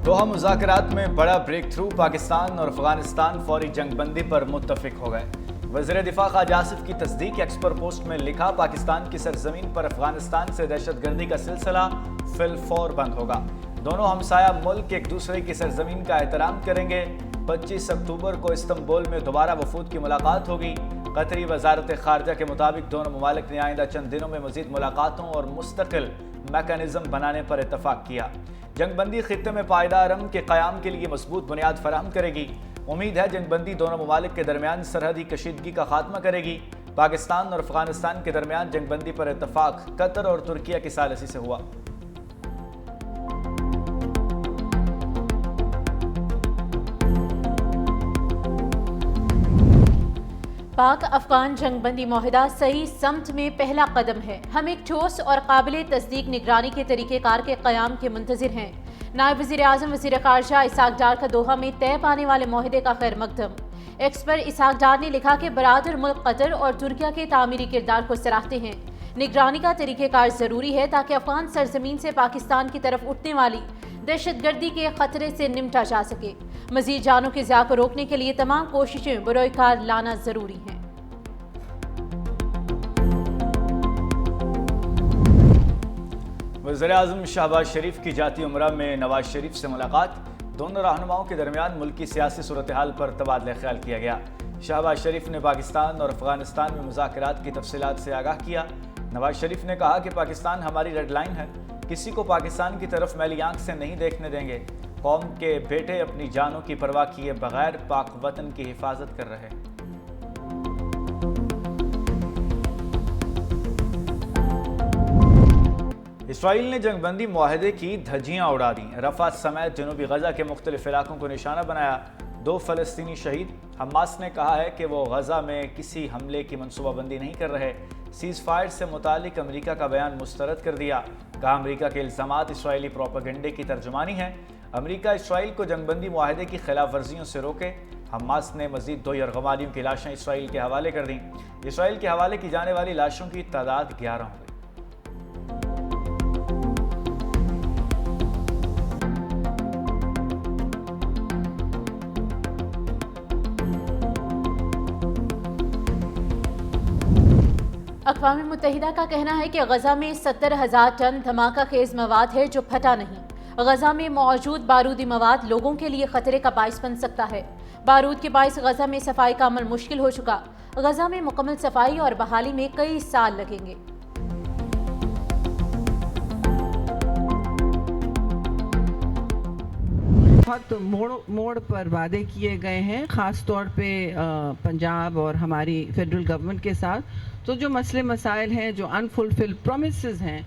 Doha مذاکرات میں بڑا بریک تھرو، پاکستان اور افغانستان فوری جنگ بندی پر متفق ہو گئے۔ وزیر دفاع خواجہ آصف کی تصدیق ایکسپر پوسٹ میں لکھا، پاکستان کی سرزمین پر افغانستان سے دہشت گردی کا سلسلہ فی الفور بند ہوگا۔ دونوں ہمسایہ ملک ایک دوسرے کی سرزمین کا احترام کریں گے۔ 25 اکتوبر کو استنبول میں دوبارہ وفود کی ملاقات ہوگی۔ قطری وزارت خارجہ کے مطابق دونوں ممالک نے آئندہ چند دنوں میں مزید ملاقاتوں اور مستقل میکانزم بنانے پر اتفاق کیا۔ جنگ بندی خطے میں پائیدار امن کے قیام کے لیے مضبوط بنیاد فراہم کرے گی۔ امید ہے جنگ بندی دونوں ممالک کے درمیان سرحدی کشیدگی کا خاتمہ کرے گی۔ پاکستان اور افغانستان کے درمیان جنگ بندی پر اتفاق قطر اور ترکیہ کی ثالثی سے ہوا۔ پاک افغان جنگ بندی معاہدہ صحیح سمت میں پہلا قدم ہے۔ ہم ایک ٹھوس اور قابل تصدیق نگرانی کے طریقہ کار کے قیام کے منتظر ہیں۔ نائب وزیر اعظم وزیر خارجہ اسحاق ڈار کا دوحہ میں طے پانے والے معاہدے کا خیر مقدم۔ ایکسپر اسحاق ڈار نے لکھا کہ برادر ملک قطر اور ترکیہ کے تعمیری کردار کو سراہتے ہیں۔ نگرانی کا طریقہ کار ضروری ہے تاکہ افغان سرزمین سے پاکستان کی طرف اٹھنے والی دہشت گردی کے خطرے سے نمٹا جا سکے۔ مزید جانوں کے ضیاع کو روکنے کے لیے تمام کوششیں بروئے کار لانا ضروری ہیں۔ وزیر اعظم شہباز شریف کی جاتی عمرہ میں نواز شریف سے ملاقات۔ دونوں رہنماؤں کے درمیان ملکی سیاسی صورتحال پر تبادلہ خیال کیا گیا۔ شہباز شریف نے پاکستان اور افغانستان میں مذاکرات کی تفصیلات سے آگاہ کیا۔ نواز شریف نے کہا کہ پاکستان ہماری ریڈ لائن ہے، کسی کو پاکستان کی طرف میلی آنکھ سے نہیں دیکھنے دیں گے۔ قوم کے بیٹے اپنی جانوں کی پرواہ کیے بغیر پاک وطن کی حفاظت کر رہے۔ اسرائیل نے جنگ بندی معاہدے کی دھجیاں اڑا دیں۔ رفح سمیت جنوبی غزہ کے مختلف علاقوں کو نشانہ بنایا۔ 2 فلسطینی شہید۔ حماس نے کہا ہے کہ وہ غزہ میں کسی حملے کی منصوبہ بندی نہیں کر رہے۔ سیز فائر سے متعلق امریکہ کا بیان مسترد کر دیا۔ کہا امریکہ کے الزامات اسرائیلی پروپیگنڈے کی ترجمانی ہیں۔ امریکہ اسرائیل کو جنگ بندی معاہدے کی خلاف ورزیوں سے روکے۔ حماس نے مزید 2 یرغمالیوں کی لاشیں اسرائیل کے حوالے کر دیں۔ اسرائیل کے حوالے کی جانے والی لاشوں کی تعداد 11 ہو گئی۔ اقوام متحدہ کا کہنا ہے کہ غزہ میں 70,000 ٹن دھماکہ خیز مواد ہے جو پھٹا نہیں۔ غزہ میں موجود بارودی مواد لوگوں کے لیے خطرے کا باعث بن سکتا ہے۔ بارود کے باعث غزہ میں صفائی کا عمل مشکل ہو چکا۔ غزہ میں مکمل صفائی اور بحالی میں کئی سال لگیں گے۔ بہت موڑ پر وعدے کیے گئے ہیں، خاص طور پہ پنجاب اور ہماری فیڈرل گورنمنٹ کے ساتھ۔ تو جو مسئلے مسائل ہیں، جو انفلفل پرومسز ہیں،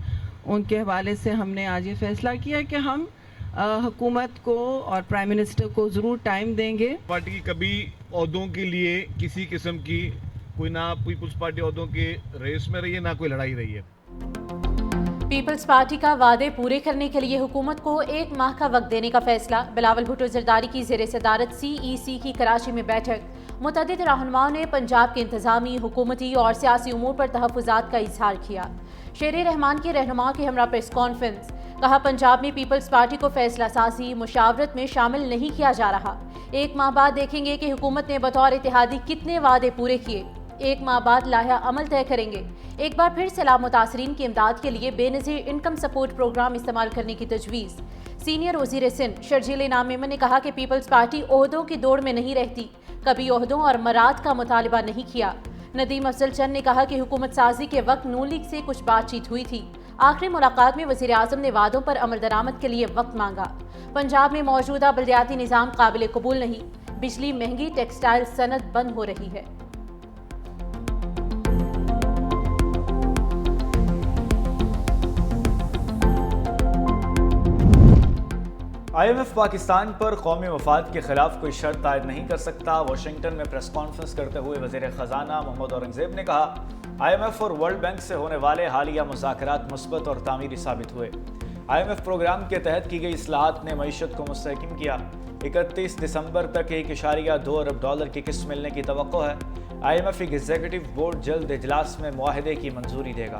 ان کے حوالے سے ہم نے آج یہ فیصلہ کیا کہ ہم حکومت کو اور پرائم منسٹر کو ضرور ٹائم دیں گے۔ پارٹی کی کبھی عہدوں کے لیے کسی قسم کی کوئی نہ پیپلز پارٹی عہدوں کے ریس میں رہی ہے، نہ کوئی لڑائی رہی ہے۔ پیپلز پارٹی کا وعدے پورے کرنے کے لیے حکومت کو 1 ماہ کا وقت دینے کا فیصلہ۔ بلاول بھٹو زرداری کی زیر صدارت CEC کی کراچی میں بیٹھک۔ متعدد رہنماؤں نے پنجاب کے انتظامی، حکومتی اور سیاسی امور پر تحفظات کا اظہار کیا۔ شیر رحمان کے رہنماؤں کی ہمراہ پریس کانفرنس۔ کہا پنجاب میں پیپلز پارٹی کو فیصلہ سازی، مشاورت میں شامل نہیں کیا جا رہا۔ 1 ماہ بعد دیکھیں گے کہ حکومت نے بطور اتحادی کتنے وعدے پورے کیے۔ 1 ماہ بعد لائحہ عمل طے کریں گے۔ ایک بار پھر سیلاب متاثرین کی امداد کے لیے بے نظیر انکم سپورٹ پروگرام استعمال کرنے کی تجویز۔ سینئر وزیر سندھ شرجیل انعام میمن نے کہا کہ پیپلز پارٹی عہدوں کی دوڑ میں نہیں رہتی، کبھی عہدوں اور مراد کا مطالبہ نہیں کیا۔ ندیم افضل چند نے کہا کہ حکومت سازی کے وقت نون لیگ سے کچھ بات چیت ہوئی تھی۔ آخری ملاقات میں وزیر اعظم نے وعدوں پر عمل درآمد کے لیے وقت مانگا۔ پنجاب میں موجودہ بلدیاتی نظام قابل قبول نہیں، بجلی مہنگی، ٹیکسٹائل صنعت بند ہو رہی ہے۔ IMF پاکستان پر قومی مفاد کے خلاف کوئی شرط عائد نہیں کر سکتا۔ واشنگٹن میں پریس کانفرنس کرتے ہوئے وزیر خزانہ محمد اورنگزیب نے کہا IMF اور ورلڈ بینک سے ہونے والے حالیہ مذاکرات مثبت اور تعمیری ثابت ہوئے۔ IMF پروگرام کے تحت کی گئی اصلاحات نے معیشت کو مستحکم کیا۔ 31 دسمبر تک $1.2 ارب کی قسط ملنے کی توقع ہے۔ IMF ایگزیکٹو بورڈ جلد اجلاس میں معاہدے کی منظوری دے گا۔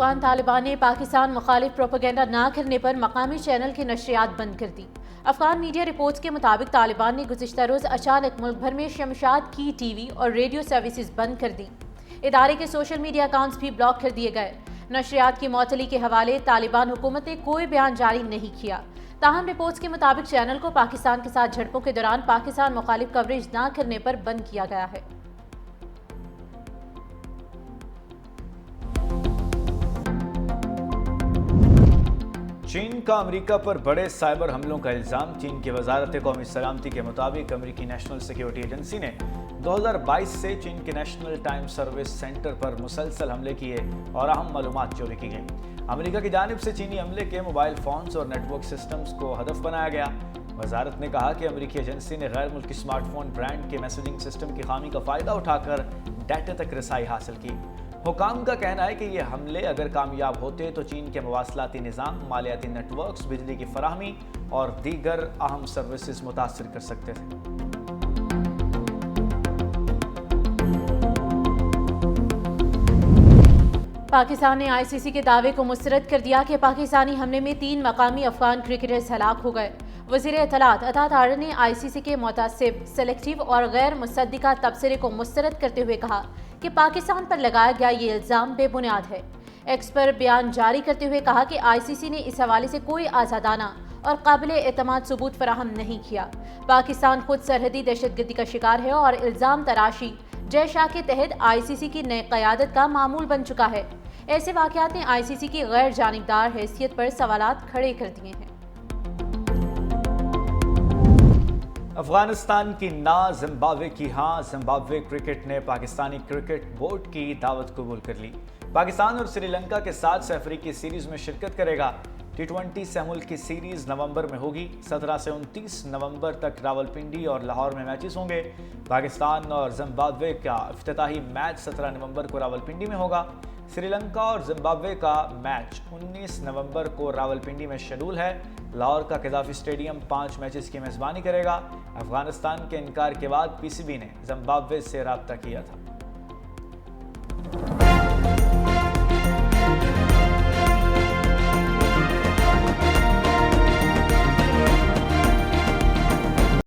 افغان طالبان نے پاکستان مخالف پروپیگنڈا نہ کرنے پر مقامی چینل کی نشریات بند کر دی۔ افغان میڈیا رپورٹس کے مطابق طالبان نے گزشتہ روز اچانک ملک بھر میں شمشاد کی ٹی وی اور ریڈیو سروسز بند کر دی۔ ادارے کے سوشل میڈیا اکاؤنٹس بھی بلاک کر دیے گئے۔ نشریات کی معطلی کے حوالے طالبان حکومت نے کوئی بیان جاری نہیں کیا۔ تاہم رپورٹس کے مطابق چینل کو پاکستان کے ساتھ جھڑپوں کے دوران پاکستان مخالف کوریج نہ کرنے پر بند کیا گیا ہے۔ چین کا امریکہ پر بڑے سائبر حملوں کا الزام۔ چین کی وزارت قومی سلامتی کے مطابق امریکی نیشنل سیکیورٹی ایجنسی نے 2022 سے چین کے نیشنل ٹائم سروس سینٹر پر مسلسل حملے کیے اور اہم معلومات چوری کی گئیں۔ امریکہ کی جانب سے چینی عملے کے موبائل فونز اور نیٹ ورک سسٹمز کو ہدف بنایا گیا۔ وزارت نے کہا کہ امریکی ایجنسی نے غیر ملکی سمارٹ فون برانڈ کے میسیجنگ سسٹم کی خامی کا فائدہ اٹھا کر ڈیٹا تک رسائی حاصل کی۔ حکام کا کہنا ہے کہ یہ حملے اگر کامیاب ہوتے تو چین کے مواصلاتی نظام، مالیاتی نیٹ ورکس، بجلی کی فراہمی اور دیگر اہم سروسز متاثر کر سکتے تھے۔ پاکستان نے آئی سی سی کے دعوے کو مسترد کر دیا کہ پاکستانی حملے میں 3 مقامی افغان کرکٹرز ہلاک ہو گئے۔ وزیر اطلاعات عطا طاہر نے آئی سی سی کے متعصب، سلیکٹیو اور غیر مصدقہ تبصرے کو مسترد کرتے ہوئے کہا کہ پاکستان پر لگایا گیا یہ الزام بے بنیاد ہے۔ ایکس پر بیان جاری کرتے ہوئے کہا کہ آئی سی سی نے اس حوالے سے کوئی آزادانہ اور قابل اعتماد ثبوت فراہم نہیں کیا۔ پاکستان خود سرحدی دہشت گردی کا شکار ہے اور الزام تراشی جے شاہ کے تحت آئی سی سی کی نئے قیادت کا معمول بن چکا ہے۔ ایسے واقعات نے آئی سی سی کی غیر جانبدار حیثیت پر سوالات کھڑے کر دیے ہیں۔ افغانستان کی نہ، زمبابوے کی ہاں۔ زمبابوے کرکٹ نے پاکستانی کرکٹ بورڈ کی دعوت قبول کر لی۔ پاکستان اور سری لنکا کے ساتھ سہ افریقی سیریز میں شرکت کرے گا۔ ٹی20 سہ ملک کی سیریز نومبر میں ہوگی۔ 17 سے 29 نومبر تک راولپنڈی اور لاہور میں میچز ہوں گے۔ پاکستان اور زمبابوے کا افتتاحی میچ 17 نومبر کو راولپنڈی میں ہوگا۔ سری لنکا اور زمبابوے کا میچ 19 نومبر کو راولپنڈی میں شیڈول ہے۔ لاہور کا قذافی اسٹیڈیم 5 میچز کی میزبانی کرے گا۔ افغانستان کے انکار کے بعد پی سی بی نے زمبابوے سے رابطہ کیا تھا۔